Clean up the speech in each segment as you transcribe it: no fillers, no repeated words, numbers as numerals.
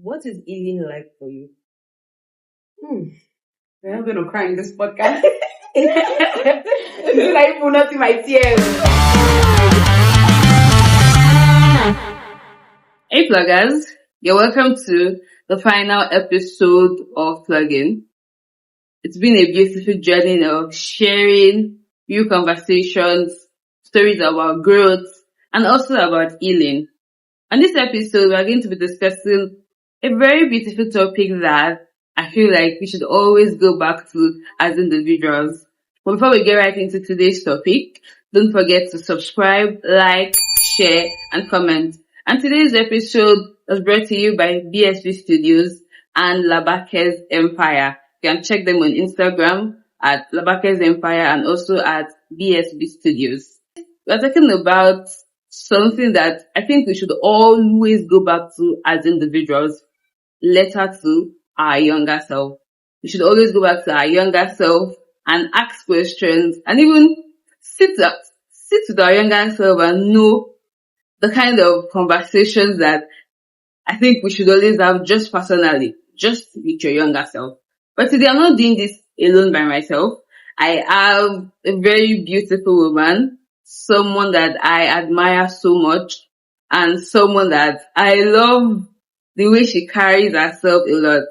What is healing like for you? We're not going to cry in this podcast. I will not see my tears. Hey pluggers, you're welcome to the final episode of PluggedIN. It's been a beautiful journey of sharing real conversations, stories about growth, and also about healing. On this episode, we're going to be discussing a very beautiful topic that I feel like we should always go back to as individuals. But before we get right into today's topic, don't forget to subscribe, like, share, and comment. And today's episode was brought to you by BSB Studios and Labake's Empire. You can check them on Instagram at Labake's Empire and also at BSB Studios. We're talking about something that I think we should always go back to as individuals. Letter to our younger self. We should always go back to our younger self and ask questions and even sit with our younger self and know the kind of conversations that I think we should always have just personally, just with your younger self. But today I'm not doing this alone by myself. I have a very beautiful woman, someone that I admire so much, and someone that I love the way she carries herself a lot.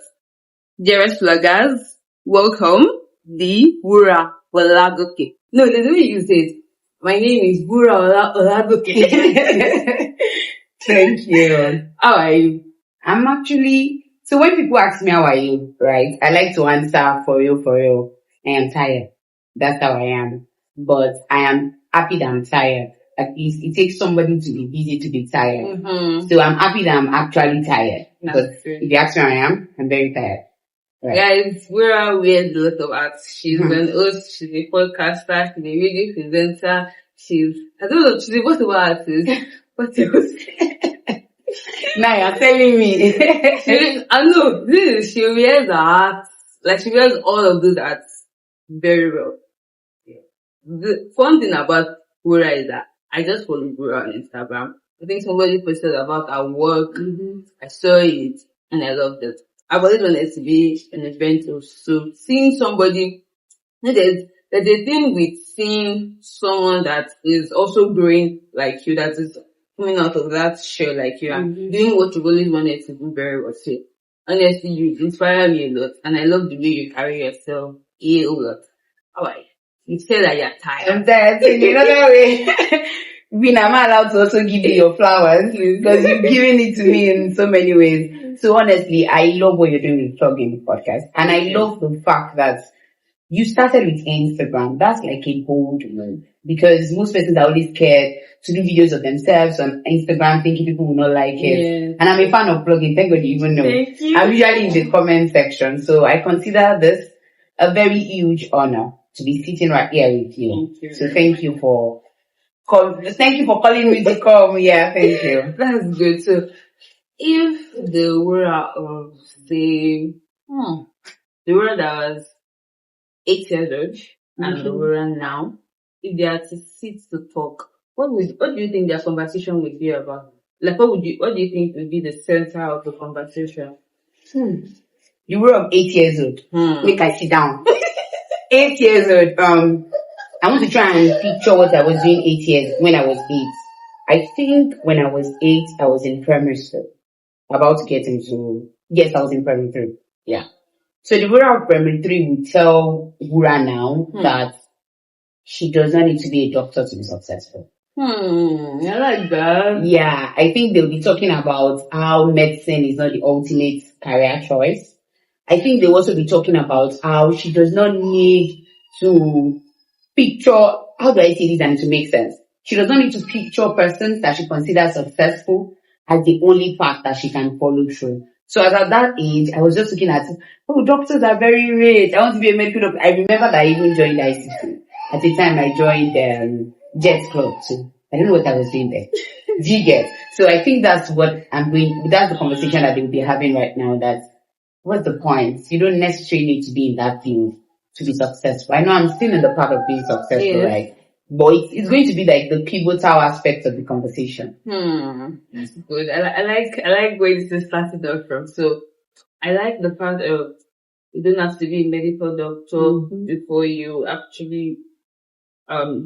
Dearest pluggers, welcome the Wuraola Olagoke. No, the way you say it. My name is Wuraola Olagoke. Thank you. How are you? So when people ask me how are you, right, I like to answer for real. I am tired. That's how I am. But I am happy that I'm tired. At least it takes somebody to be busy to be tired. Mm-hmm. So I'm happy that I'm actually tired. Because if you ask me how I am, I'm very tired. Right. Guys, Wura wears a lot of arts. She's an host, she's a podcaster, she's a radio presenter, she's a whatever artist. What else? Now you're telling me. I know, she wears the arts, like she wears all of those arts very well. Yeah. The fun thing about Wura is that I just follow Wura on Instagram. I think somebody posted about her work. Mm-hmm. I saw it and I loved it. I've always wanted to be an event so seeing somebody, there's a thing with seeing someone that is also growing like you, that is coming out of that shell like you, and doing what you've always wanted to do very well. So honestly, you inspire me a lot, and I love the way you carry yourself a lot. Alright, you say that you're tired. I'm tired in another way. Being am I allowed to also give you your flowers because you've given it to me in so many ways. So honestly, I love what you're doing with PluggedIN podcast, and I love the fact that you started with Instagram. That's like a bold move because most persons are always scared to do videos of themselves on Instagram, thinking people will not like it. Yeah. And I'm a fan of PluggedIN. Thank God you even know. Thank you. I'm usually in the comment section, so I consider this a very huge honor to be sitting right here with you. Thank you. So thank you for calling me to come. Yeah, thank you. That's good. So, if the Wura of the Wura that was 8 years old and the Wura now, if they are to sit to talk, what do you think their conversation would be about? Like, what do you think would be the center of the conversation? The Wura of 8 years old. Make I sit down. 8 years old. I want to try and picture what I was doing 8 years when I was 8. I think when I was 8, I was in primary school. About to get into, yes, I was in primary 3. Yeah. So the Wura of primary 3 will tell Wura now that she does not need to be a doctor to be successful. I like that. Yeah, I think they'll be talking about how medicine is not the ultimate career choice. I think they'll also be talking about how she does not need to picture, how do I say this and to make sense? She does not need to picture persons that she considers successful as the only path that she can follow through. So as at that age, I was just looking at, doctors are very rich. I want to be a medical doctor. I remember that I even joined ICC. At the time, I joined Jet Club too. I don't know what I was doing there. Do you get? So I think that's what that's the conversation that they'll be having right now. That what's the point? You don't necessarily need to be in that field to be successful. I know I'm still in the path of being successful, right? but it's going to be like the pivotal aspect of the conversation. That's good. I like where this is started off from. So I like the part of you don't have to be a medical doctor before you actually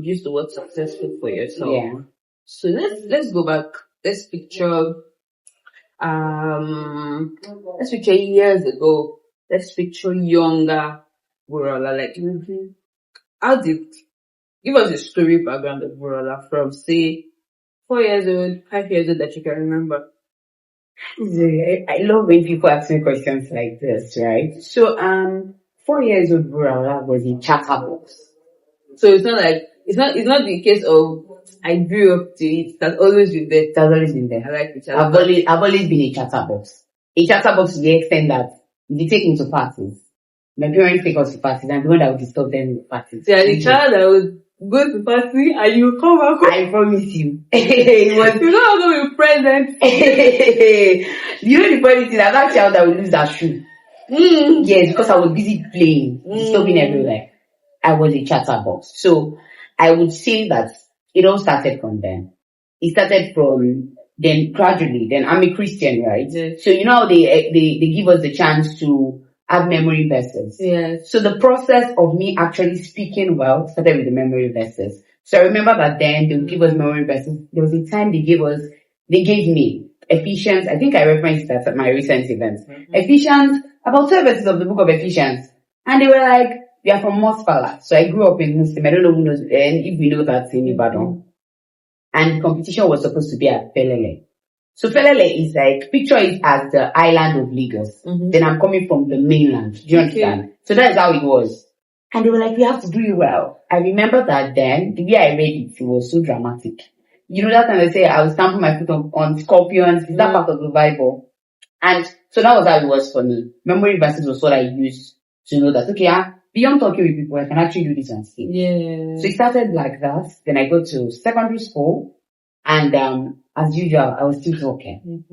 use the word successful for yourself. Yeah. So let's go back. Let's picture years ago. Let's picture younger Wuraola. Like how did give us a story background of Wuraola from say 4 years old, 5 years old that you can remember. I love when people ask me questions like this, right? So 4 years old Wuraola was in chatterbox. So it's not like it's not the case of I grew up to it. That's always been there. It has always been there. I like the chatterbox. I've always been a chatterbox. A chatterbox to the extent that if you take me to parties, my parents take us to parties, and the one that would disturb them in parties. So you're the child that would go to party and you come back home. I promise you. It was, you don't have to be present. You know the funny thing, that child that would lose that shoe. Yes, because I was busy playing, disturbing everywhere. I was a chatterbox. So I would say that it all started from then. It started from then gradually. Then I'm a Christian, right? Yes. So you know how they give us the chance to have memory verses. Yes. So the process of me actually speaking well started with the memory verses. So I remember that then they would give us memory verses. There was a time they gave me Ephesians. I think I referenced that at my recent events. Ephesians, about 12 verses of the book of Ephesians. And they were like, we are from Mospala. So I grew up in Muslim. I don't know who knows, and if we know that in Ibadan. And competition was supposed to be at Felele. So Felele is like, picture it as the island of Lagos. Then I'm coming from the mainland. Do you understand? So that's how it was. And they were like, we have to do it well. I remember that then, the way I read it was so dramatic. You know that time they say I was stamping my foot on scorpions. Is that part of the Bible? And so that was how it was for me. Memory verses was what I used to know that, okay, beyond talking with people, I can actually do this on stage. Yeah. So it started like that. Then I go to secondary school, and as usual, I was still talking.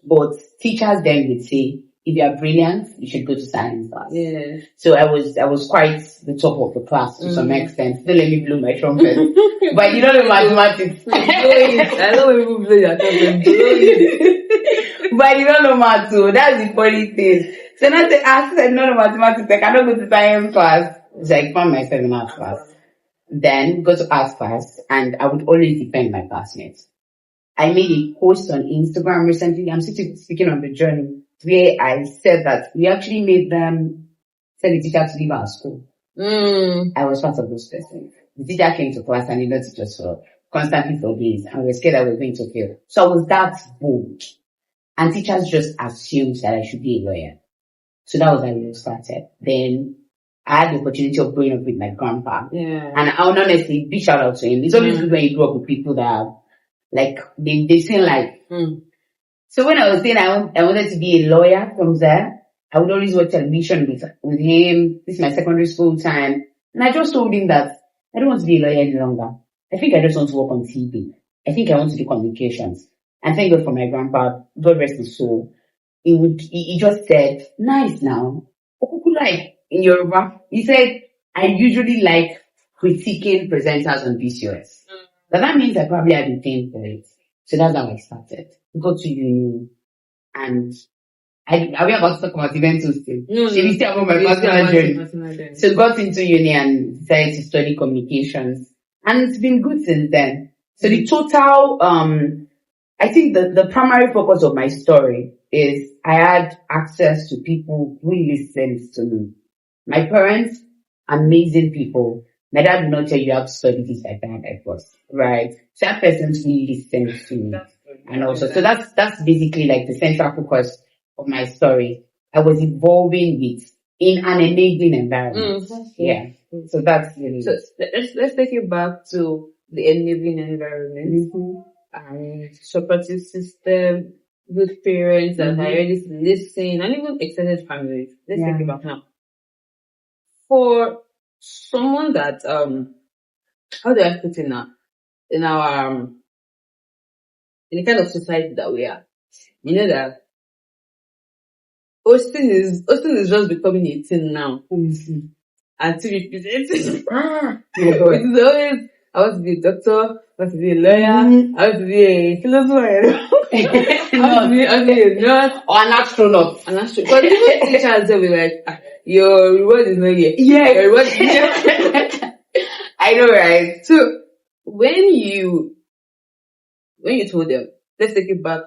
But teachers then would say, if you are brilliant, you should go to science class. Yeah. So I was quite the top of the class to some extent. Don't let me blow my trumpet. But I did not know mathematics. I know when people blow your trumpet. But I did not know math, so that's the funny thing. So now I said no mathematics, I cannot go to science class. So I found myself in art class. Then go to art class, and I would always defend my classmates. I made a post on Instagram recently. I'm still speaking on the journey, where I said that we actually made them tell the teacher to leave our school. I was part of those persons. The teacher came to class and did not teach us for constantly for days, and we were scared that we were going to fail. So I was that bold. And teachers just assumed that I should be a lawyer. So that was how it started. Then I had the opportunity of growing up with my grandpa. Yeah. And I would honestly, big shout out to him. It's always good when you grow up with people that are, like, they seem like. So when I was saying I wanted to be a lawyer from there, I would always watch television with him. This is my secondary school time. And I just told him that I don't want to be a lawyer any longer. I think I just want to work on TV. I think I want to do communications. And thank God for my grandpa, God rest his soul. He just said, nice now. Like in Yoruba, he said, I usually like critiquing presenters on BCOS. But that means I probably have been paying for it. So that's how I started. Go to uni, and are we about to talk about events still? No, Should we still about my personal journey? So got into uni and decided to study communications. And it's been good since then. So the total, I think the primary focus of my story is I had access to people who listened to me. My parents, amazing people. My dad did not tell you how to study this like that, like was, right? So that person really listened to me. And also, so that's basically like the central focus of my story. I was evolving in an enabling environment. Yeah. So that's really. So let's take it back to the enabling environment. And supportive system, good parents that are ready to listen, and even extended families. Let's take it back now. For someone that how do I put it now? In our in the kind of society that we are, you know that Austin is just becoming a thing now. Until it is 18. It's always I want to be a doctor, I want to be a lawyer, I want to be a philosopher, I want to be a nurse, or an astronaut. But even teachers, they'll be like, your reward is not here. Yeah. Your reward is here. I know, right? So, when you told them, let's take it back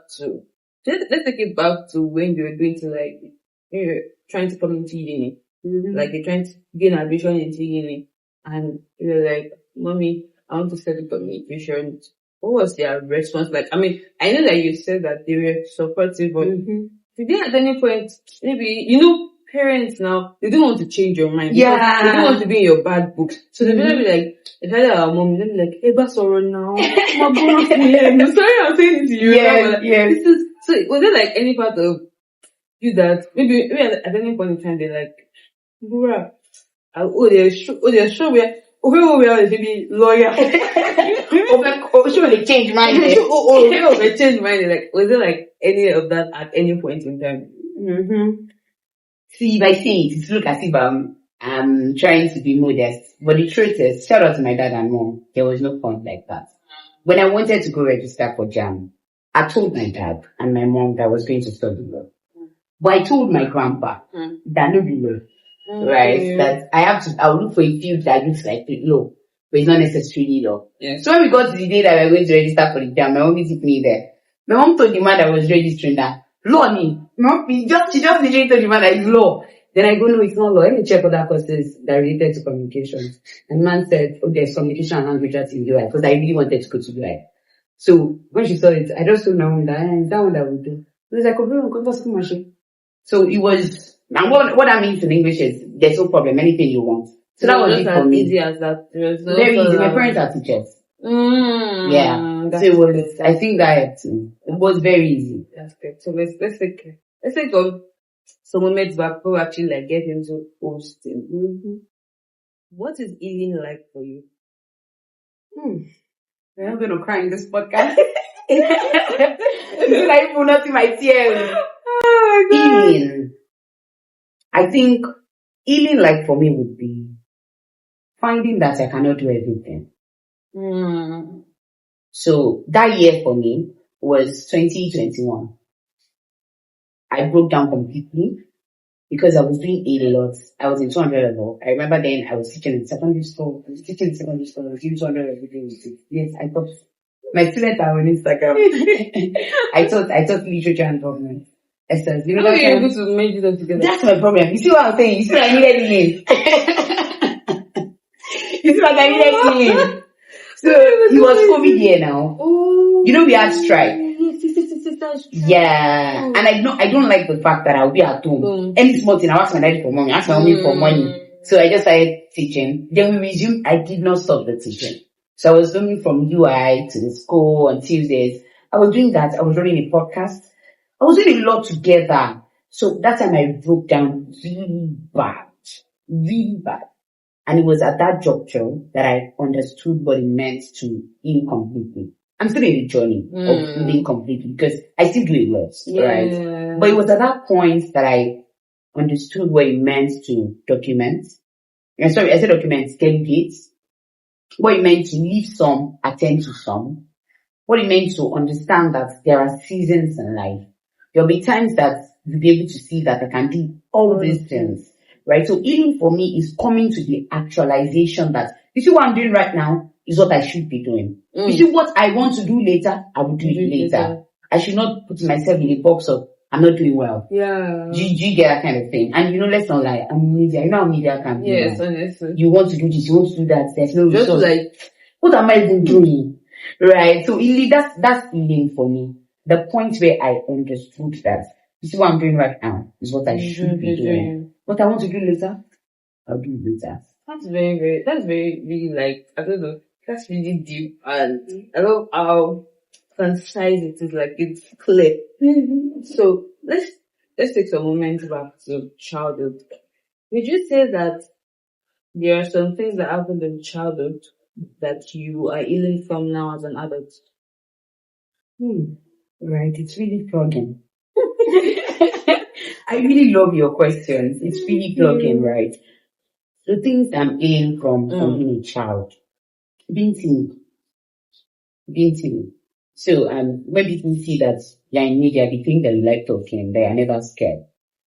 to when you were going to you're trying to come into uni. Like you're trying to gain admission into uni, and you're like, "Mommy, I want to study communication." What was their response like? I mean, I know that you said that they were supportive, but did they at any point, maybe, parents now, they don't want to change your mind. Yeah. They don't want to be in your bad books. So they'll be like, if I our mom, they'll be like, hey, that's all right now. My bonus I'm sorry I'm saying this to you. Yes. So was there like any part of you that, maybe at any point in time, they're like, Bura, they're sure we are maybe lawyer. Sure, they change mind. They change mind. Like, was there like any of that at any point in time? See, if I say it look as if I'm trying to be modest. But the truth is, shout out to my dad and mom, there was no point like that. When I wanted to go register for JAM, I told my dad and my mom that I was going to study law. But I told my grandpa that no be law. Right? That I'll look for a field that looks like law, but it's not necessarily law. Yeah. So when we got to the day that we were going to register for the JAM, my mom visited me there. My mom told the man that was registering that law me. She just literally told the man that it's law. Then I go, no, it's not law. Let me check other courses that are related to communications. And the man said, oh, there's communication and language arts in UI, because I really wanted to go to UI. So when she saw it, I just told my mom that is that one that would do. It was like, so it was, and what that means in English is there's no problem, anything you want. So that was it for me. Easy as that. Very easy. My parents are teachers. Yeah. So it was, I think that it was very easy. That's good. So let's take some moments back before we actually like get into hosting. What is eating like for you? I'm not going to cry in this podcast. I will not see my tears. Oh my God. Healing. I think healing like for me would be finding that I cannot do everything. So that year for me was 2021. I broke down completely because I was doing a lot. I was in 200 level. I remember then I was teaching in secondary school. I was doing 200 every day. Yes, I thought my students are on Instagram. I taught literature and government. Esther, you know how are you able to make it all together? That's my problem. You see what I'm saying? You see what I needed healing. You see what I needed healing. So it was COVID year now. Oh, you know we had strike. Yeah, and I don't like the fact that I'll be at home. Any small thing, I'll ask my daddy for money, ask my mommy for money. So I just started teaching. Then we resumed. I did not stop the teaching. So I was going from UI to the school on Tuesdays. I was doing that. I was running a podcast. I was doing a lot together. So that time I broke down really bad. And it was at that juncture that I understood what it meant to heal completely. I'm still in the journey of healing completely because I still do a lot, right? But it was at that point that I understood what it meant to document. I said document, delegate. What it meant to leave some, attend to some. What it meant to understand that there are seasons in life. There'll be times that you'll be able to see that I can do all these things, right? So healing for me is coming to the actualization that, you see what I'm doing right now is what I should be doing. You see what I want to do later, I will do it later. I should not put myself in a box of, I'm not doing well. Yeah. Do you get that kind of thing? And let's not lie, I'm media. You know how media can be. Yes, honestly. You want to do this, you want to do that, there's no just result. Like, what am I even doing? Right? So healing, that's healing for me. The point where I understood that, you see what I'm doing right now is what I should be doing. What I want to do later, I'll do it later. That's really like, I don't know, that's really deep, and I love how concise it is, like it's clear. So let's take some moments back to childhood. Would you say that there are some things that happened in childhood that you are healing from now as an adult? Right, it's really plugging. I really love your questions. It's really plugging, right? The things I'm healing from being a child. being timid. Being timid. So when people see that you're in media, they think that you like talking, they are never scared.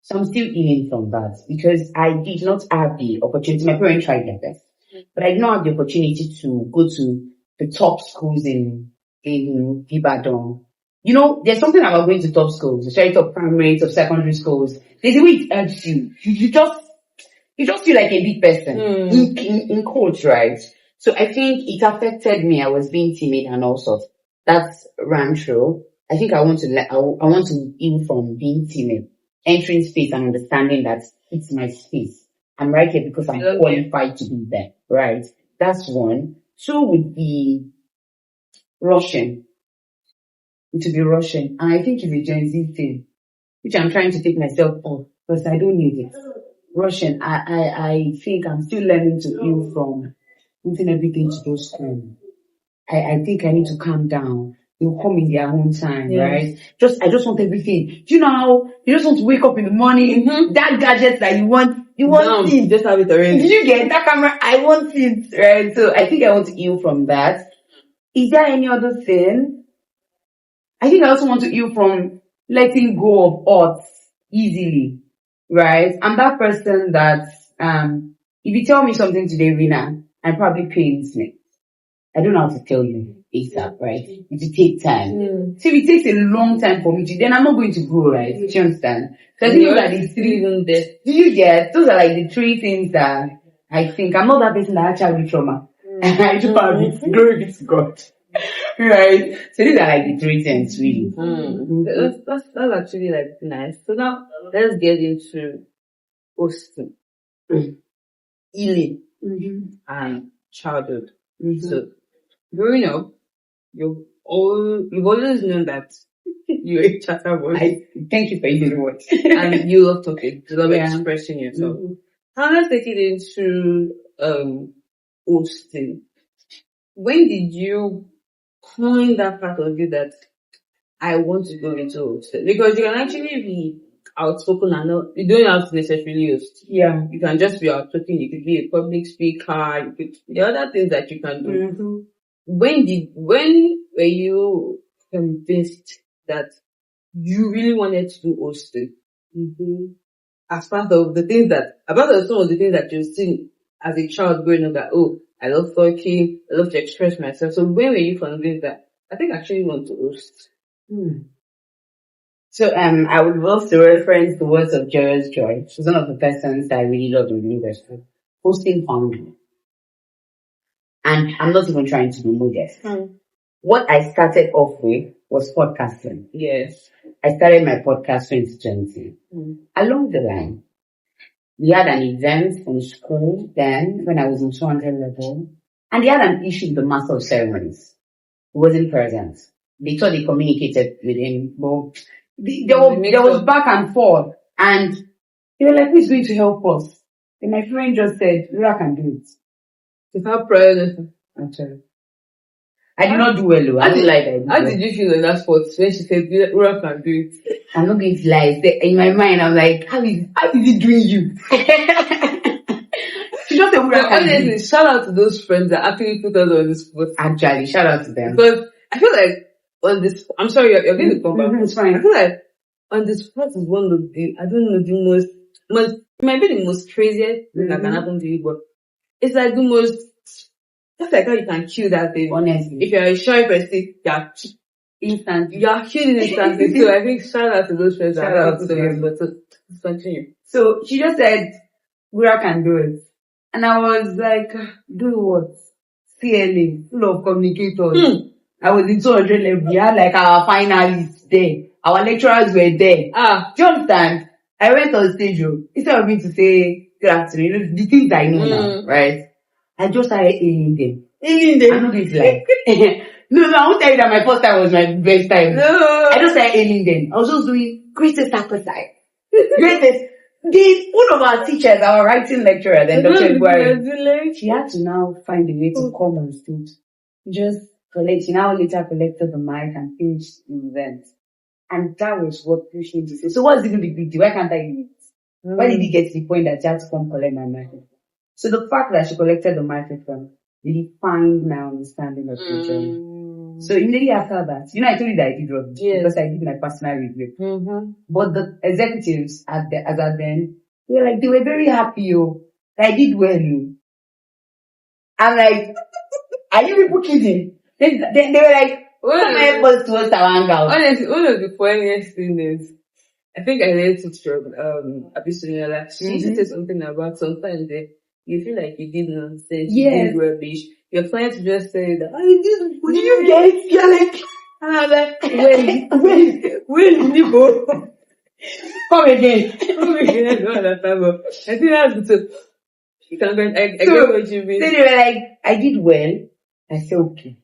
So I'm still healing from that because I did not have the opportunity. My parents tried their best, but I did not have the opportunity to go to the top schools in Ibadan. You know, there's something about going to top schools, especially top primary, top secondary schools. There's a way it helps you. You just feel like a big person in coach, right? So I think it affected me. I was being timid and all sorts. That's ran true. I think I want to I want to heal from being timid, entering space and understanding that it's my space. I'm right here because I'm qualified to be there, right? That's one. Two would be rushing. It would be rushing. And I think it's a Gen Z thing, which I'm trying to take myself off because I don't need it. Russian, I think I'm still learning to heal from putting everything to those schools. I think I need to calm down. They'll come in their own time, right? I just want everything. Do you know how you just want to wake up in the morning? That gadget that you want it. Just have it already. Did you get that camera? I want it, right? So I think I want to heal from that. Is there any other thing? I think I also want to heal from letting go of odds easily. Right? I'm that person that, if you tell me something today, Rina, it probably pains me. I don't know how to tell you ASAP, right? It will take time. So if it takes a long time for me to, then I'm not going to grow, right? Do you understand? So I think those are the three, do you get? Those are like the three things that I think, I'm not that person that actually have trauma. I do have it, glory be to God. Right? So these are like the three things, really. That's actually like nice. So now let's get into hosting, healing, and childhood. So growing up, you've always known that you're a chatterbox. Thank you for using the word. And you love talking, you love expressing yourself. Now let's take it into hosting. When did you coin that part of you that I want to go into hosting? Because you can actually be outspoken and you don't have to necessarily host. Yeah. You can just be outspoken, you could be a public speaker, there are other things that you can do. When were you convinced that you really wanted to do hosting? As part of the things some of the things that you've seen as a child growing up that, I love talking, I love to express myself. So when were you convinced that I think I actually want to host? So I would love to reference the words of Joyous Joy. She's one of the persons that I really love in university. Hosting found me. And I'm not even trying to be modest. What I started off with was podcasting. Yes. I started my podcast 2020. Along the line, we had an event from school then when I was in 200 level, and they had an issue with the master of ceremonies. He wasn't present. They thought they communicated with him, but there was back and forth, and they were like, "Who's going to help us?" And my friend just said, "Rura can do it." Without present. Actually, I did not do well. Though. I didn't like that. How did you feel in that spot when she said, "Rura can do it"? I'm not going to lie. In my mind, I'm like, how is it doing you? She just said, honestly, shout out to those friends that actually put us on this spot. Actually, shout out to them. Because I feel like on this, I'm sorry, you're going to come back. It's fine. I feel like on this spot is one of the, I don't know, the most, it might be the most craziest thing that can happen to you, but it's like the most, just like how you can kill that thing. Honestly. If you're a shy person, you're instantly. You're killing instantly. So I think shout out to those friends. Shout out to them. But continue. So she just said, Wura can do it. And I was like, do what? CLA, full of communicators. I was in 200 level. We had like our finalists there. Our lecturers were there. Do you understand? I went on stage, instead of me to say, good afternoon, the things I know now, right? I just started hailing them. I'm not going to lie. No, I won't tell you that my first time was my best time. No. I just started hailing them. I was just doing greatest appetite. Greatest. One of our teachers, our writing lecturer, then Dr. Buhari, she had to now find a way to come on stage. She now later collected the mic and finished the event. And that was what pushed me to say, so what's even the big deal? Why can't I do it? Why did he get to the point that she had to come collect my microphone? So the fact that she collected the microphone defined my understanding of the journey. So immediately after that, I told you that I did rubbish because I did my personal review. But the executives as at then, they were very happy. I did well. I'm like, are you people kidding? Then they were like, come help us towards our hangout. Honestly, one of the funniest things is, I think I learned it from Abisunyola. She used to say something about sometimes you feel like you did nonsense, you did rubbish. Your clients just say that, you did. Did you get? You're like, and I'm like, where did you go? Come again. I don't understand, but I think that's the you can get, I get what you mean. So they were like, I did well. I said, okay.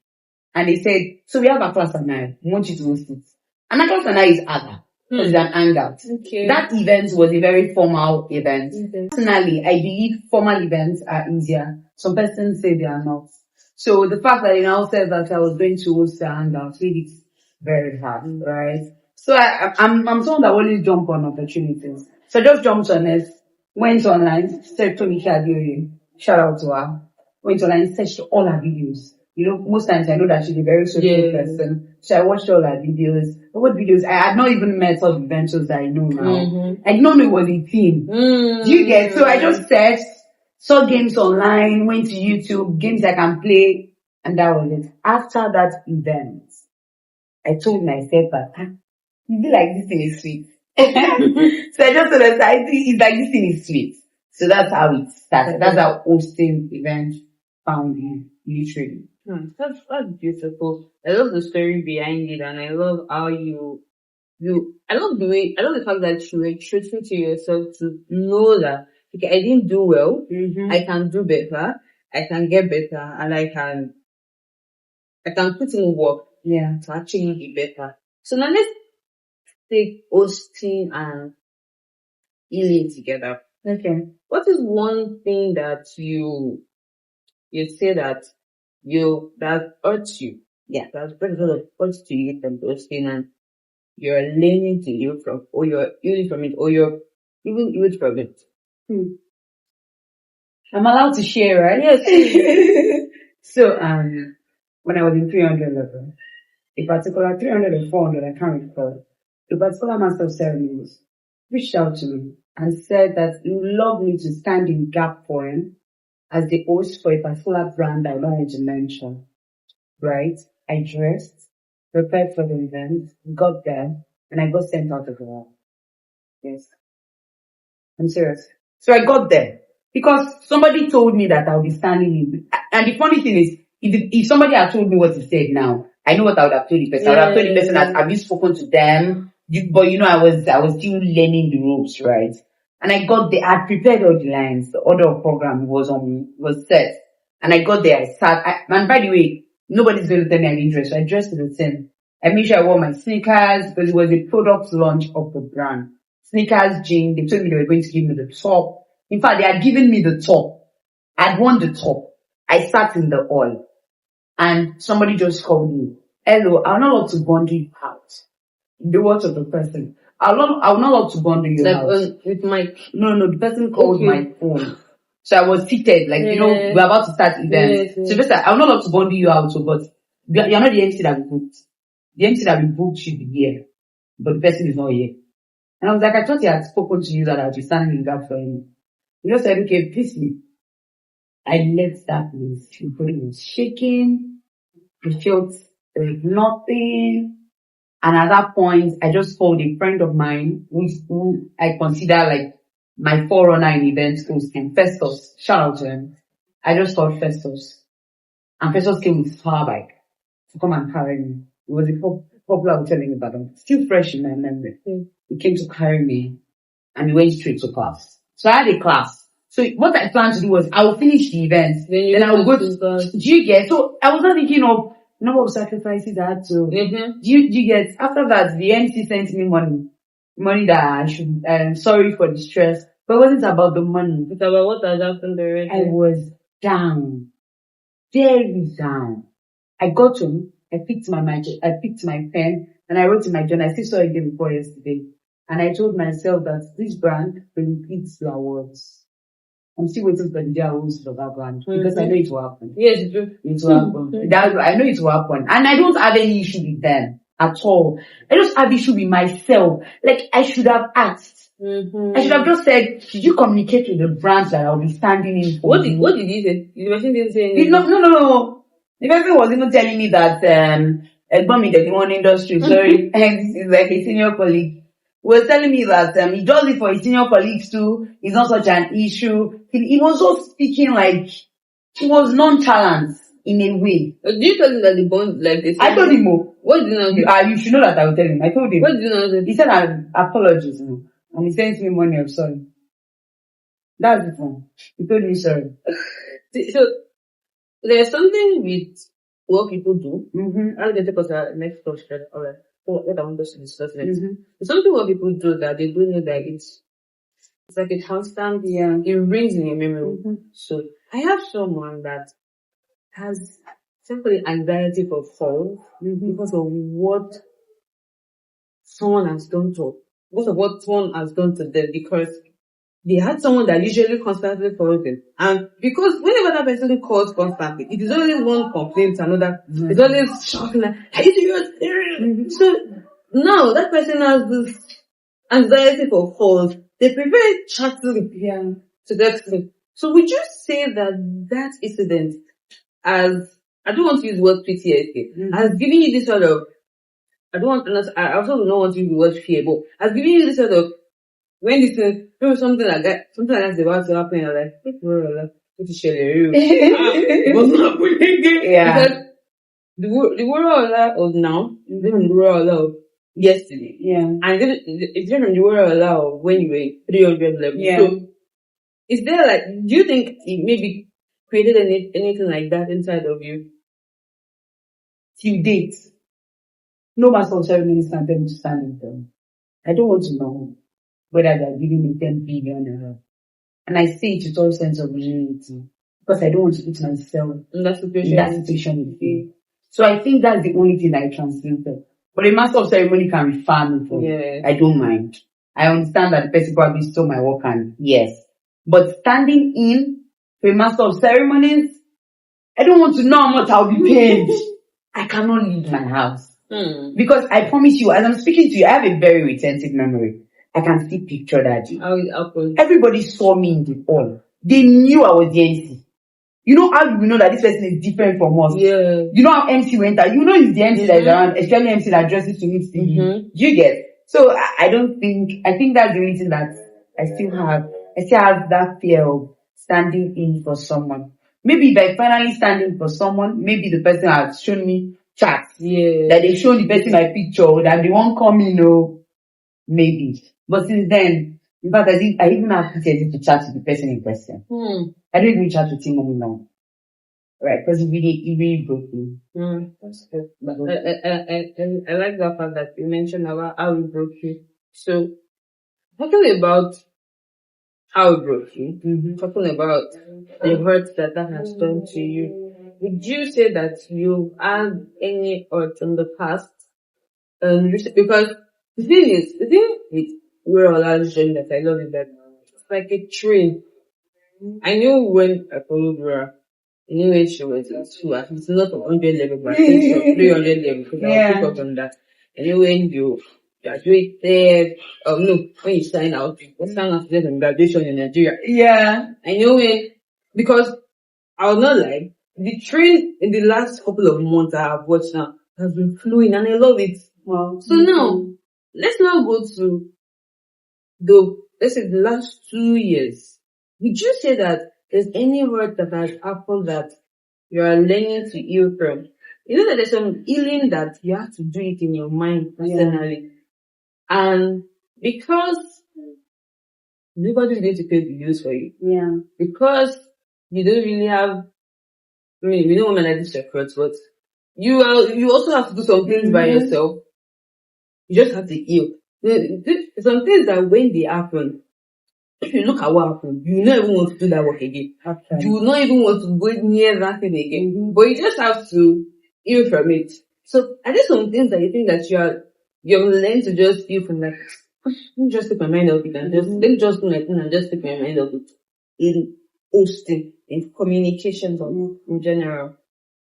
And they said, so we have a class at 9. We want you to host it. And that class at 9 is AGA. It's an hangout. Okay. That event was a very formal event. Personally, I believe formal events are easier. Some persons say they are not. So the fact that they now said that I was going to host a hangout made it very hard, right? So I'm someone that always jump on opportunities. So I just jumped on it, went online, said Tony Kadiri, shout out to her, went online, searched all her videos. Most times I know that she's a very social person. So I watched all her videos. What videos? I had not even met all the ventures that I know now. I did not know it was a team. Do you get? So I just searched, saw games online, went to YouTube, games I can play, and that was it. After that event, I told myself that, is it like this thing is sweet? So I just thought that it's like this thing is sweet. So that's how it started. That's how hosting events found me, literally. That's beautiful. I love the story behind it, and I love how I love the fact that you were truthful to yourself to know that, okay, I didn't do well, I can do better, I can get better, and I can put in work to actually be better. So now let's take hosting and healing together. Okay. What is one thing that you say that that hurts you? Yeah. That's very sort of hurts to you from hosting, and you're learning to heal from, or you're healing from it, or you're even healed from it. I'm allowed to share, right? Yes. So, when I was in 300 level, a particular 300 or 400, I can't recall, a particular master of ceremonies reached out to me and said that he would love me to stand in gap for him as the host for a particular brand I wanted to mention. Right? I dressed, prepared for the event, got there, and I got sent out of the hall. Yes. I'm serious. So I got there because somebody told me that I'll be standing in. And the funny thing is, if somebody had told me what he said now, I know what I would have told the person. I would have told the person that, have you spoken to them? But I was still learning the ropes, right? And I got there, I prepared all the lines. The order of program was set. And I got there, I sat, and by the way, nobody's going to tell me I didn't dress. So I dressed to the same. I made sure I wore my sneakers because it was a product launch of the brand. Sneakers, jeans, they told me they were going to give me the top. In fact, they had given me the top. I'd won the top. I sat in the hall. And somebody just called me. Hello, I'm not allowed to bundle you out. The words of the person. I'm not allowed to bundle you out. With my... No, the person called my phone. So I was seated, we're about to start events. So just I'm not allowed to bundle you out, but you're not the MC that we booked. The MC that we booked should be here. But the person is not here. And I was like, I thought he had spoken to you that I'd be standing in the gap for him. He just said, okay, please leave. I left that place. The body was shaking. I felt nothing. And at that point, I just called a friend of mine who I consider my forerunner in events hosting, Festus. Shout out to him. I just called Festus. And Festus came with his power bike to come and carry me. It was a popular hotel in Ibadan. Still fresh in my memory. He came to carry me and we went straight to class. So I had a class. So what I planned to do was I will finish the event. Then I will go to class. Do you get? So I was not thinking of number of sacrifices I had to. Do you get? After that, the MC sent me money that I should. Sorry for the stress, but it wasn't about the money. It's about what had happened already. I was down, very down. I got home. I picked my pen and I wrote in my journal. I still saw it again before yesterday, and I told myself that this brand will repeat your words. I'm still waiting for the day I will see the background because I know it will happen. Yes, it will. It will happen. I know it will happen. And I don't have any issue with them at all. I just have issue with myself. Like, I should have asked. I should have just said, did you communicate with the branch that I'll be standing in for? What did he say? The person didn't say anything. No. The person was even telling me that, Egbomi, the one industry, sorry, this is like a senior colleague. Was telling me that he does it for his senior colleagues too. It's not such an issue. He was just speaking like he was nonchalant in a way. Did you tell him that the bond like this? I told him more. What did you know? You should know that I will tell him. I told him. What did you know? He said apologies, and he sent me money. I'm sorry. That's the thing. He told me sorry. So there's something with what people do. I'll get because next question. All right. What I want us to discuss next. There's something what people do that they don't know that it's like a constant. Yeah. It rings in your memory. So I have someone that has simply anxiety for falls because of what someone has done to them, because they had someone that usually constantly calls them. And because whenever that person calls constantly, it is always one complaint to another. It's always shocking. Like, are you serious? So now that person has this anxiety for calls. They prefer chatting to texting. So would you say that incident, as I don't want to use the word PTSD, has given you this sort of, I also don't want to use the word fear, but has given you this sort of, when this thing, something like that's about to happen, you're like, what is sharing? What's happening? Yeah. Because the Wuraola of now is different from the Wuraola of yesterday. Yeah. And it's different from the Wuraola of when you were 300 level. Yeah. So, is there like, do you think it maybe created anything like that inside of you? Till date, no master of ceremonies can tell me to stand in them. I don't want to know whether they're giving me 10 billion. And I say it with all sense of humility because I don't want to put myself in that situation with you. So I think that's the only thing I translated. But a master of ceremony can refer me for. Yeah. I don't mind. I understand that the person probably stole my work and yes. But standing in for a master of ceremonies, I don't want to know how much I'll be paid. I cannot leave my house. Because I promise you, as I'm speaking to you, I have a very retentive memory. I can still picture that. Everybody saw me in the hall. They knew I was the MC. You know how you know that this person is different from us? Yeah. You know how MC went out? You know it's the MC that is around, especially MC that dresses to meet TV. Do you get? So I think that's the reason that I still have that fear of standing in for someone. Maybe if I finally stand in for someone, maybe the person has shown me chats. Yeah. That they show the person my picture, that they won't come in, maybe. But since then, in fact, I even have PTSD to chat to the person in question. I don't even chat with him anymore. Right, because it really broke me. That's good. I like that fact that you mentioned about how it broke you. So, talking about how it broke you, talking about the hurt that has done to you, would you say that you had any hurt in the past? Because the thing with Wuraola's journey that I love is that it's like a train. I knew when I followed Wura, I knew when she was at school, it's not 100 level, but 300 level, because I will pick up on that. I knew when you graduated, when you sign out in graduation in Nigeria. Yeah. I know because I will not lie, the train in the last couple of months I have watched now has been flowing and I love it. Wow. So now, let's now go to let's say the last 2 years. Would you say that there's any hurt that has happened that you are learning to heal from? You know that there's some healing that you have to do it in your mind personally. And because nobody's going to pay the bills for you. Yeah. Because you don't really have, we don't want to manage secrets, but you also have to do some things by yourself. You just have to heal. Some things that when they happen, if you look at what happened, you will not even want to do that work again. Okay. You will not even want to go near that thing again. But you just have to heal from it. So are there some things that you think that you're learning to just heal from, like, let me just take my mind off it and let me just do my thing and just take my mind off it. hosting, in communications in general?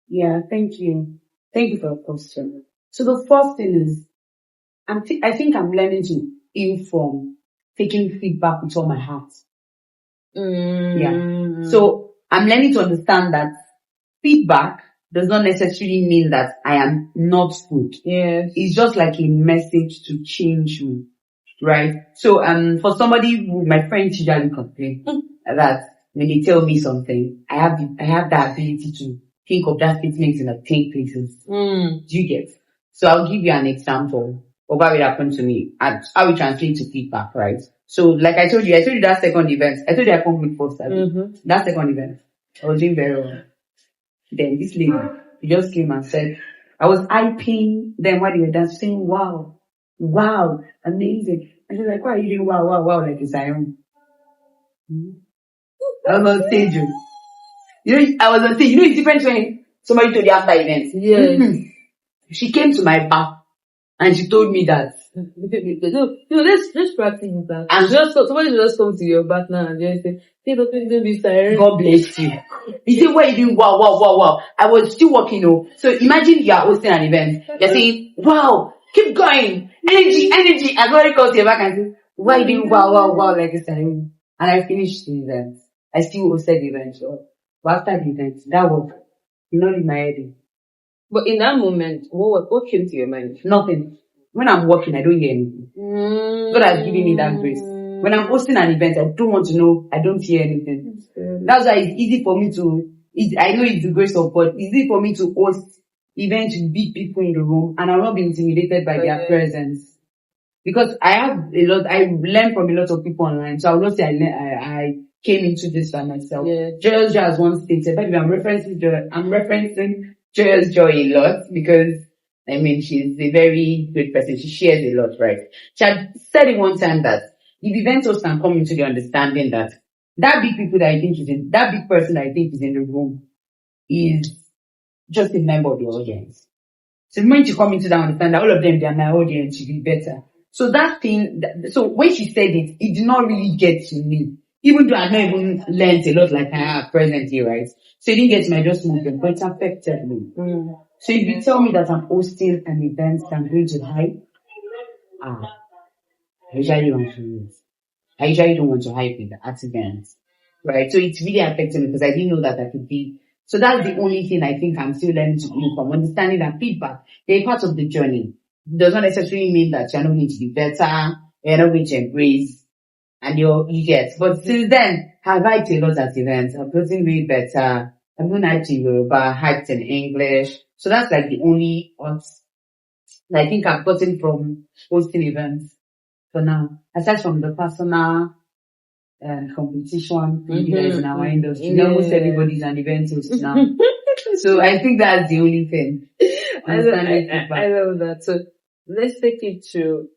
Yeah, thank you. Thank you for the question. So the first thing is, I think I'm learning to inform, taking feedback with all my heart. Yeah. So I'm learning to understand that feedback does not necessarily mean that I am not good. Yes. It's just like a message to change me, right? So for somebody who, my friends usually complain that when they tell me something, I have the ability to think of that statement in like 10 places. Do you get? So I'll give you an example of how it happened to me and how it translates to feedback, right? So like I told you that second event. I told you I come with first. That second event, I was doing very well. Then this lady, she just came and said, I was hyping them while they were dancing, saying, wow, amazing. And she's like, why are you doing wow, like it's Iron? I was on stage. I was on stage. It's different when somebody told you after events. Yes. She came to my bar and she told me that. Let's practice that. And just somebody just come to your partner and just say, "Hey, don't be sorry." God bless you. You say, what are you doing? Wow. I was still working. So imagine you are hosting an event. You're saying, wow, keep going. Energy. And somebody calls you back and says, why are you doing wow, like this? And I finished the event. I still hosted the event. But after the event, that was not in my head. But in that moment, what came to your mind? Nothing. When I'm working, I don't hear anything. God has given me that grace. When I'm hosting an event, I don't want to know. I don't hear anything. That's why it's easy for me to. I know it's the grace of God. It's easy for me to host events with big people in the room, and I'm not being intimidated by their presence. Because I have a lot. I learned from a lot of people online, so I will not say I came into this by myself. Yeah. Joyous Joy has once stated, but I'm referencing Joyous Joy a lot because. I mean, she's a very great person. She shares a lot, right? She had said in one time that if event hosts can come into the understanding that big people that I think that big person that I think is in the room is just a member of the audience. So the moment you come into that understanding that all of them, they are my audience, you'll be better. So so when she said it did not really get to me. Even though I've not even learned a lot like I have presently, right? So it didn't get to me, I just moved on, but it affected me. So if you tell me that I'm hosting an event that I'm going to hype, I usually don't do it. I usually don't want to hype at events, right? So it's really affected me because I didn't know that could be. So that's the only thing I think I'm still learning to do from understanding that feedback. They're part of the journey. It does not necessarily mean that you're not going to be better, you're not going to embrace, and you get. But since then, I've hyped a lot at events. I've gotten way better. I've been hyped in Yoruba, hyped in English. So that's like the only I think I've gotten from hosting events for now. Aside from the personal competition that is in our industry. Almost everybody's an event host now. So I think that's the only thing. I love that. So let's take it to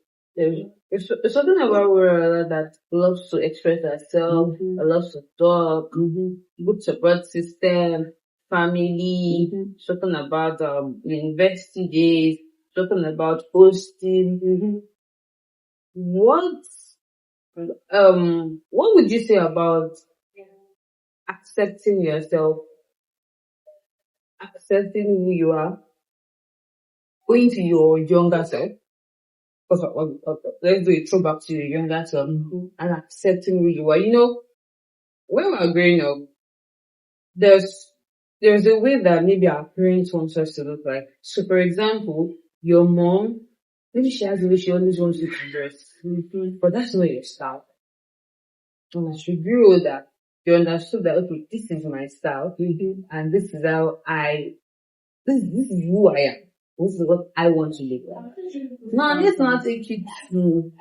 it's something about Wuraola that loves to express herself, loves to talk, good support system, family, talking about university days, talking about hosting. What would you say about accepting yourself, accepting who you are, going to your younger self? Let's do a throwback to your younger self and accepting who you are. When we are growing up, there's a way that maybe our parents want us to look like. So, for example, your mom, maybe she has the way she always wants you to dress, but that's not your style. And as you grew older, you understood that, okay, this is my style, and this is how this is who I am. This is what I want to live like. Now, let's not take it to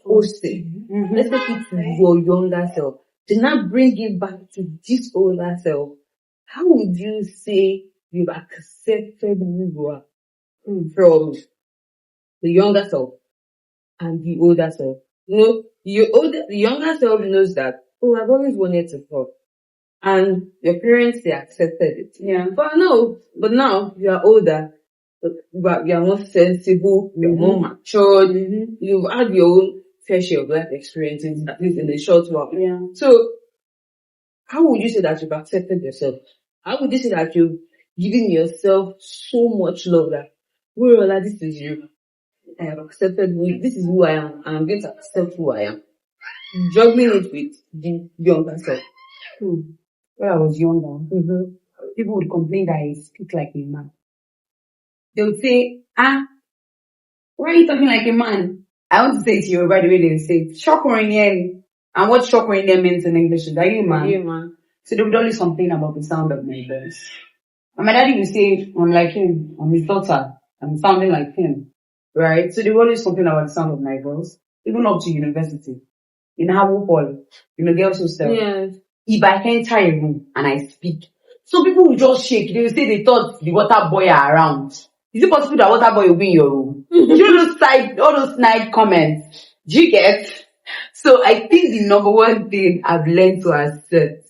hosting. Let's take it to your younger self. To not bring it back to this older self. How would you say you've accepted who you are from the younger self and the older self? The younger self knows that, I've always wanted to talk. And your parents, they accepted it. Yeah. But now you are older. But you are more sensible, you're more matured, you've had your own fair share of life experiences, at least in the short while. Yeah. So, how would you say that you've accepted yourself? How would you say that you've given yourself so much love that, Wuraola, this is you. I have accepted who, this is who I am. And I'm going to accept who I am. Juggling it with the younger self. When I was younger, people would complain that I speak like a man. They would say, why are you talking like a man? I want to say to you, by the way, they would say, Shokorinien. And what Shokorinien means in English is, are you a man? Yeah, man. So they would always complain about the sound of my voice. And my daddy would say, I'm like him, I'm his daughter, I'm sounding like him. Right? So they would always complain about the sound of my voice, even up to university. In Habu Hall, girls hostel. Yes. If I enter a room and I speak, some people will just shake. They will say they thought the water boy are around. Is it possible that water boy will be in your room? All those snide comments. Do you get? So I think the number one thing I've learned to accept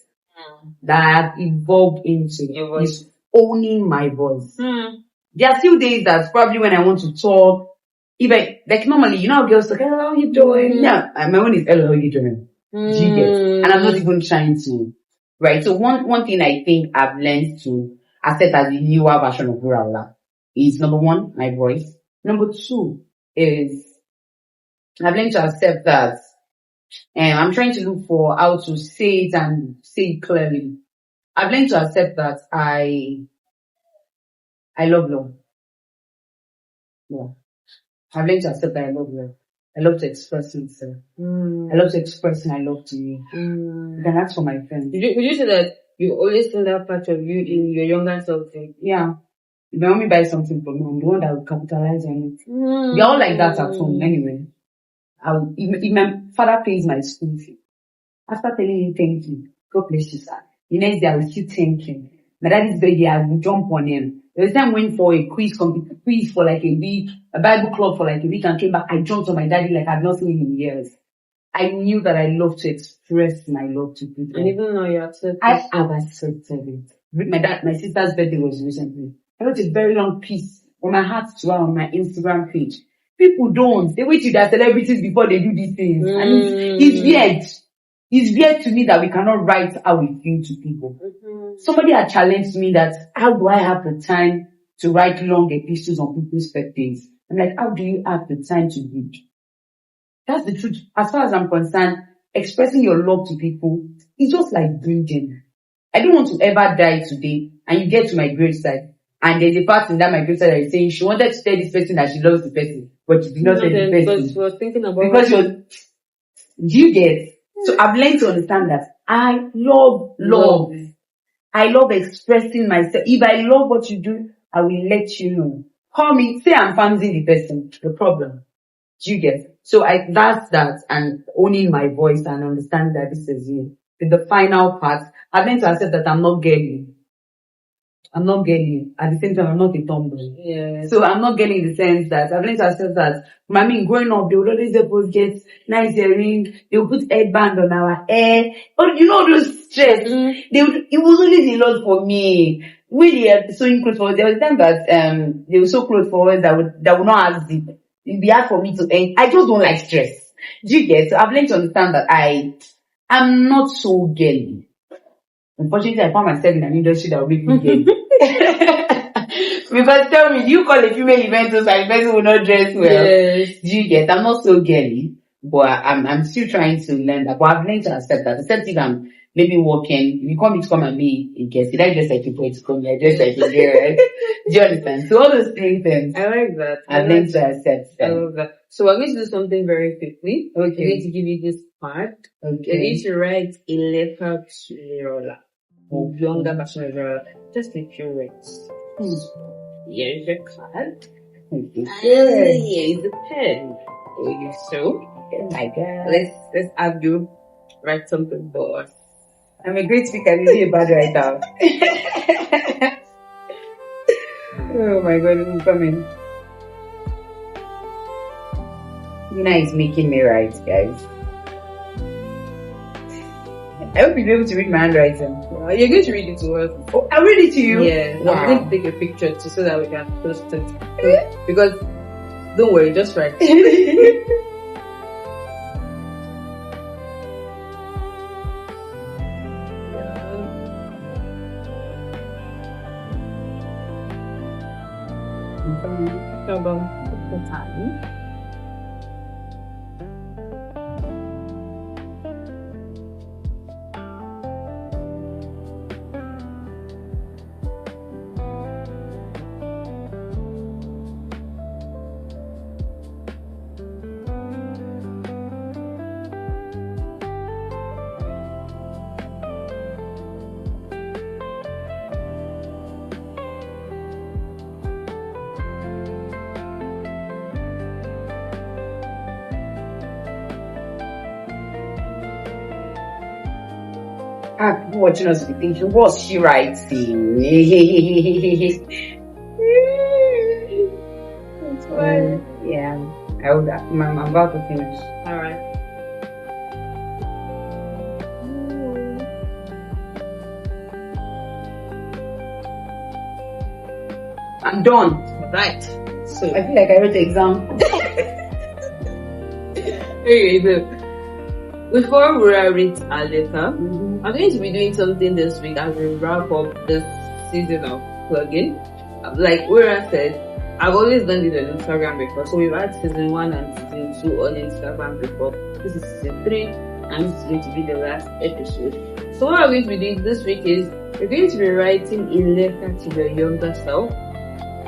that I've evolved into is owning my voice. There are still days that probably when I want to talk, even like normally, how girls talk, hello, how you doing? Yeah, my own is hello, how you doing? Do you get? And I'm not even trying to, right? So one thing I think I've learned to accept as the newer version of Wuraola is number one, my voice. Number two is I've learned to accept that I'm trying to look for how to say it and say it clearly. I've learned to accept that I love love. Yeah. I've learned to accept that I love love. I love to express myself. I love to express my love to you. You can ask for my friends. Would you say that you always seen that part of you in your younger self? Yeah. If my mommy buys something for me, I'm the one that will capitalize on it. They're all like that at home anyway. If my father pays my school fee, after telling him thank you, God bless you, sir. The next day I will still thank him. My daddy's birthday, I will jump on him. There was time I went for a quiz for like a week, a Bible club for like a week and came back. I jumped on my daddy like I've not seen him in years. I knew that I love to express my love to people. And even though you accept I have accepted it. My sister's birthday was recently. I wrote a very long piece on my heart to her on my Instagram page. People don't. They wait till they're celebrities before they do these things. And it's weird. It's weird to me that we cannot write how we feel to people. Somebody had challenged me that how do I have the time to write long epistles on people's birthdays? I'm like, how do you have the time to read? That's the truth. As far as I'm concerned, expressing your love to people is just like breathing. I don't want to ever die today and you get to my graveside and there's a part in that my graveside that is saying she wanted to tell this person that she loves the person, but she did not tell the person. Because she was thinking about because she was, do you get? So I've learned to understand that I love love. I love expressing myself. If I love what you do, I will let you know. Call me, say I'm fancying the person, the problem. Do you get? So that's that, and owning my voice and understanding that this is you. With the final part, I've learned to accept that I'm not girly. I'm not girly. At the same time, I'm not a tomboy. Yeah. So I'm not girly in the sense that I've learned to accept that. I mean, growing up, they would always help us get nice earring. They would put headband on our hair. But those stress. It was always a lot for me. When they are sewing clothes for us, there was a time that they would sew clothes for us that would not have zip. It'd be hard for me to end. I just don't like stress. Do you get? So I've learned to understand that I'm not so girly. Unfortunately, I found myself in an industry that will make me girly. Because tell me, do you call a female event host and the person will not dress well? Yes. Do you get? I'm not so girly, but I'm still trying to learn that. But I've learned to accept that. Except if I'm maybe working, if you call me to come and be a guest, did I dress like a boy to come here? I dress like a girl, right? Do you understand? So all those three things. I like that. I've learned to accept I that. love that. So we're going to do something very quickly. Okay. We're going to give you this part. Okay. You're going to write a letter to Wuraola. Or younger version of Wuraola. Just a few words. Here's your card. Here's the pen. So, Oh my God. let's have you write something for us. I'm a great speaker. You'll be a bad writer. Oh my God, I'm coming. Nina is making me write, guys. I hope you'll be able to read my handwriting. You're going to read it to us. Oh, I'll read it to you? Yeah. Wow. I'm going to take a picture too so that we can post it. Because, don't worry, just write. People watching us will be thinking, what's she writing? That's why. Yeah, I'm about to finish. All right. I'm done. Right. So I feel like I wrote the exam. okay, so before Wura reads our letter, I'm going to be doing something this week as we wrap up this season of plugin. Like Wura said, I've always done this on Instagram before. So we've had season 1 and season 2 on Instagram before. This is season 3 and this is going to be the last episode. So what we're going to be doing this week is we're going to be writing a letter to your younger self.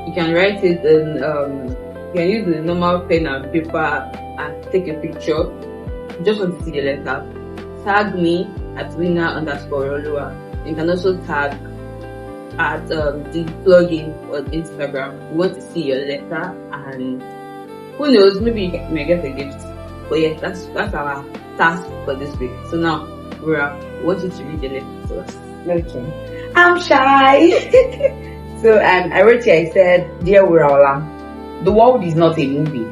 You can write it in, you can use the normal pen and paper and take a picture. Just want to see the letter. Tag me at winner_Oluwa. You can also tag at the plugin on Instagram. We want to see your letter, and who knows, maybe you may get a gift. But yeah, that's our task for this week. So now, Wura, I want you to read the letter to us. Okay. I'm shy. So I wrote here, I said, Dear Wuraola, the world is not a movie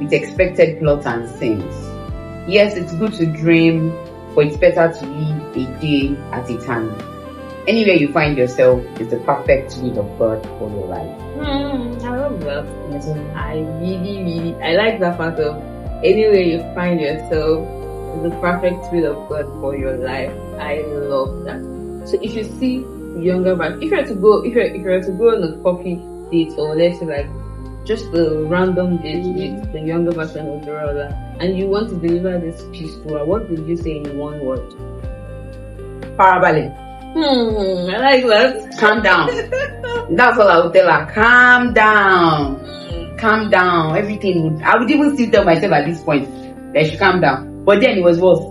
with expected plot and scenes. Yes, it's good to dream, but it's better to live a day at a time. Anywhere you find yourself is the perfect will of God for your life. I love that. I really, I like that part of anywhere you find yourself is the perfect will of God for your life. I love that. So if you see younger version, if you were to go on a coffee date, or let's say like just a random date with the younger version of Wuraola, and you want to deliver this piece to her, what would you say in one word? Parabole. I like that. Calm down. That's all I would tell her. Calm down. Calm down. I would even still tell myself at this point that she calm down. But then it was worse.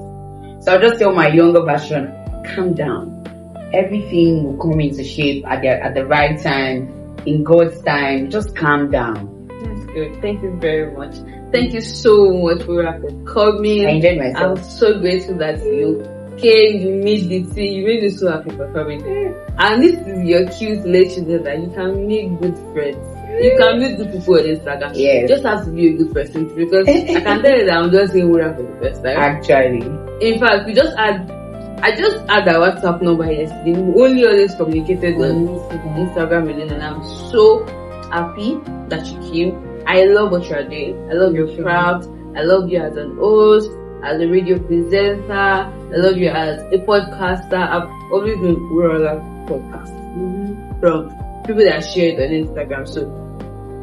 So I'll just tell my younger version, calm down. Everything will come into shape at the right time, in God's time. Just calm down. That's good. Thank you very much. Thank you so much for coming. I enjoyed myself. I'm so grateful that you came, you made the tea, you made me so happy for coming. And this is your cue to let you know that you can make good friends. You can meet good people on Instagram. Yes. You just have to be a good person, because I can tell you that I'm just saying Wura for the first time. Actually. In fact, I just had our WhatsApp number yesterday. We only always communicated on Instagram alone, and I'm so happy that you came. I love what you are doing. I love your craft. I love you as an host, as a radio presenter. I love you as a podcaster. I've always been Wuraola podcast from people that share it on Instagram. So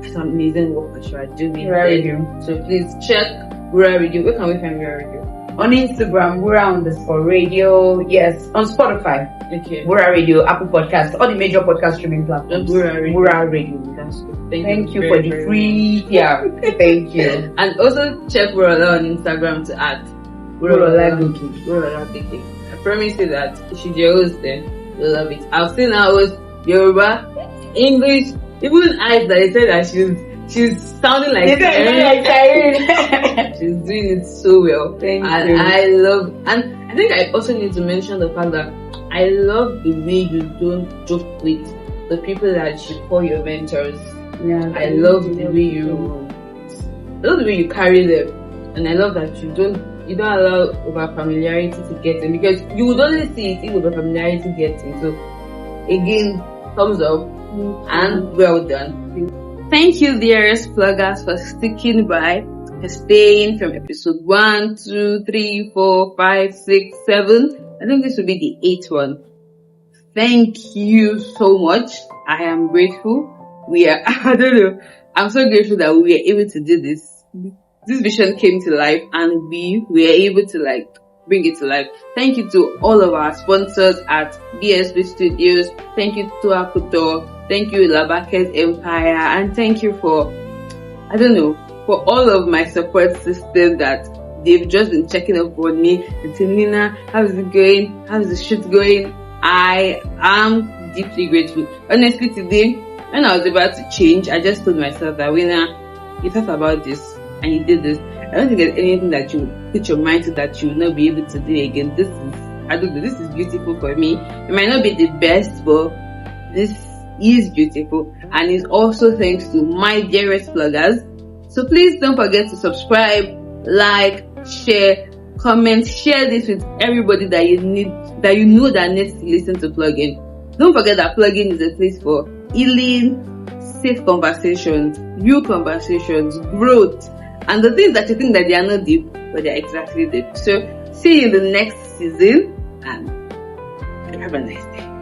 it's amazing work that you are doing. Wura Radio. So please check Wura Radio. Where can we find Wura Radio? On Instagram, Wura_radio. Yes, on Spotify. Okay. Wura Radio, Apple Podcasts, all the major podcast streaming platforms. Wura Radio. That's good. Thank you for the free. Yeah, thank you. And also check Wuraola on Instagram to add Wuraola Olagoke. Olagoke. I promise you that she's your host, then you'll love it. I've seen her host Yoruba, English, even I that said that she's sounding like she's doing it so well. Thank and you. I love, and I think I also need to mention the fact that I love the way you don't joke with the people that you call your mentors. Yeah, I love the way you carry them, and I love that you don't allow over familiarity to get in, because you would only see it if over familiarity gets in. So again, thumbs up and well done. Thank you, dearest pluggers, for sticking by, for staying from episode 1, 2, 3, 4, 5, 6, 7. I think this will be the 8th one. Thank you so much. I am grateful. I don't know. I'm so grateful that we were able to do this. This vision came to life and we were able to like bring it to life. Thank you to all of our sponsors at BSB Studios. Thank you to Akuto. Thank you Labaket Empire. And thank you for for all of my support system that they've just been checking up on me and saying, Nina, how's it going? How's the shoot going? I am deeply grateful. Honestly, today, when I was about to change, I just told myself that, Winner, you thought about this and you did this. I don't think there's anything that you put your mind to that you will not be able to do again. This is beautiful for me. It might not be the best, but this is beautiful. And it's also thanks to my dearest pluggers. So please don't forget to subscribe, like, share, comment, share this with everybody that you know that needs to listen to PluggedIN. Don't forget that PluggedIN is a place for healing, safe conversations, real conversations, growth, and the things that you think that they are not deep, but they are exactly deep. So see you in the next season and have a nice day.